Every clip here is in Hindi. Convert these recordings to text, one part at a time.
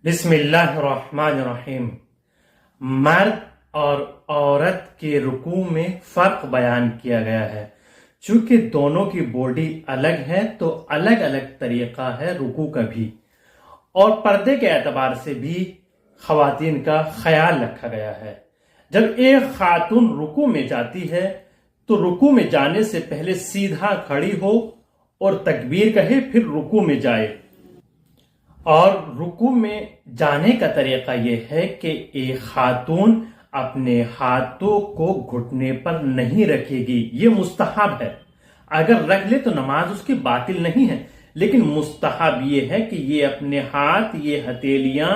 बिस्मिल्लाहिर्रहमानिर्रहीम। मर्द और औरत के रुकू में फर्क बयान किया गया है। चूंकि दोनों की बॉडी अलग है तो अलग अलग तरीका है रुकू का भी, और पर्दे के एतबार से भी खवातीन का ख्याल रखा गया है। जब एक खातून रुकू में जाती है तो रुकू में जाने से पहले सीधा खड़ी हो और तकबीर कहे, फिर रुकू में जाए। और रुकू में जाने का तरीका यह है कि एक खातून अपने हाथों को घुटने पर नहीं रखेगी। ये मुस्तहब है, अगर रख ले तो नमाज उसकी बातिल नहीं है, लेकिन मुस्तहब ये है कि ये अपने हाथ, ये हथेलियां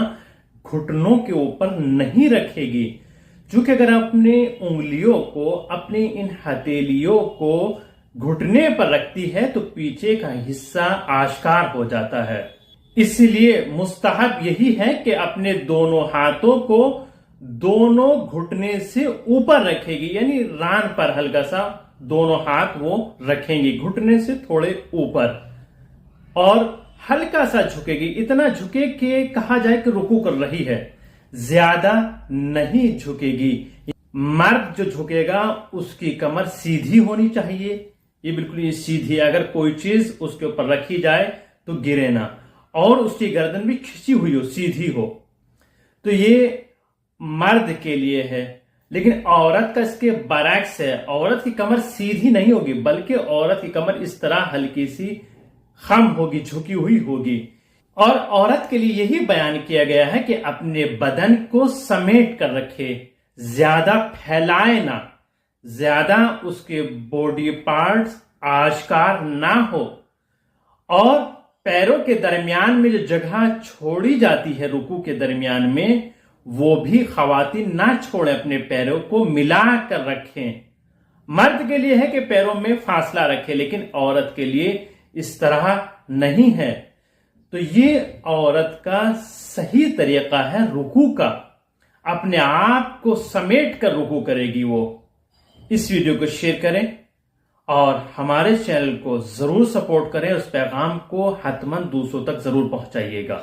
घुटनों के ऊपर नहीं रखेगी। क्योंकि अगर अपने उंगलियों को, अपनी इन हथेलियों को घुटने पर रखती है तो पीछे का हिस्सा आश्कार हो जाता है। इसलिए मुस्तहब यही है कि अपने दोनों हाथों को दोनों घुटने से ऊपर रखेगी, यानी रान पर हल्का सा दोनों हाथ वो रखेंगी, घुटने से थोड़े ऊपर, और हल्का सा झुकेगी। इतना झुके कि कहा जाए कि रुकू कर रही है, ज्यादा नहीं झुकेगी। मर्द जो झुकेगा उसकी कमर सीधी होनी चाहिए, ये बिल्कुल सीधी, अगर कोई चीज उसके ऊपर रखी जाए तो गिरे ना, और उसकी गर्दन भी खिंची हुई हो, सीधी हो। तो ये मर्द के लिए है। लेकिन औरत का इसके बरअक्स है, औरत की कमर सीधी नहीं होगी, बल्कि औरत की कमर इस तरह हल्की सी खम होगी, झुकी हुई होगी। और औरत के लिए यही बयान किया गया है कि अपने बदन को समेट कर रखे, ज्यादा फैलाए ना, ज्यादा उसके बॉडी पार्ट्स आश्कार ना हो, और पैरों के दरमियान में जो जगह छोड़ी जाती है रुकू के दरमियान में, वो भी खवातीन ना छोड़े, अपने पैरों को मिला कर रखें। मर्द के लिए है कि पैरों में फासला रखें, लेकिन औरत के लिए इस तरह नहीं है। तो ये औरत का सही तरीका है रुकू का, अपने आप को समेट कर रुकू करेगी वो। इस वीडियो को शेयर करें और हमारे चैनल को जरूर सपोर्ट करें, उस पैगाम को हतमन दूसरों तक जरूर पहुंचाइएगा।